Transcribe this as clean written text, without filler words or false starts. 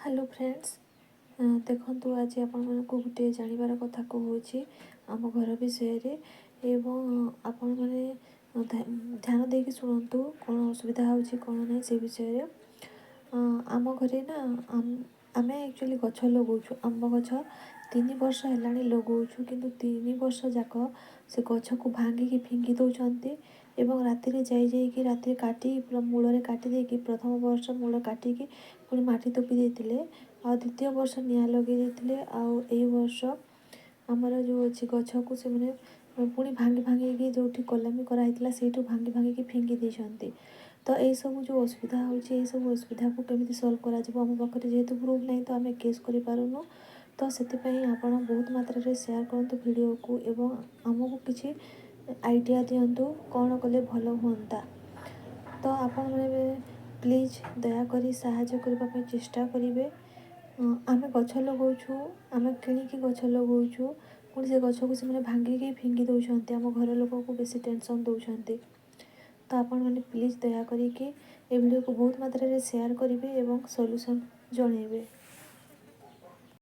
Hello friends, देखंतु आज आपण मानकु गोटे जानिबार कथा कहूची आम घर विषय एवं आपण माने ध्यान देकी शुणु कौन असुविधा होची कौन नहीं से विषय आम घरे ना आम एक्चुअली गछ लगाऊँ आंब गछ 3 वर्ष है लगाऊँ किंतु 3 वर्ष जाक से गछ को भांगिकी फिंगी दौरान एवं राति जाइए राति काटी पूरा मूल काटी देकी प्रथम वर्ष मूल काटिकी पुणी माटी तोपी देते आ द्वितीय वर्ष निआ लगे आई वर्ष आमर जो अच्छी गछ को से पुणी भांगी भांगी जो कलमी कराई से भांगी भांगी फिंगी देते। तो यही सब जो असुविधा होची सब असुविधा को केमी सल्व करा आम पाखे जेहेतु प्रूफ नहीं तो आम केस करूँ तो से आपण बहुत मात्रा रे शेयर करूँ वीडियो को एवं आमको किसी आइडिया दिंतु कौन कले भल हुंता। तो आपण मैंने प्लीज दयाकोरी साहाय्य करने चेष्टा करेंगे। आम गछ लगाऊँ आम किणिकी गछ लगाऊँ पुणी से गछ को से भांगिकी फिंगी दौरान आम घर लोक को बेसी टेंशन दौरान। तो आपण मैंने प्लीज दया करिकी ए वीडियो को बहुत मात्रा रे शेयर करेंगे एवं सॉल्यूशन जणेबे।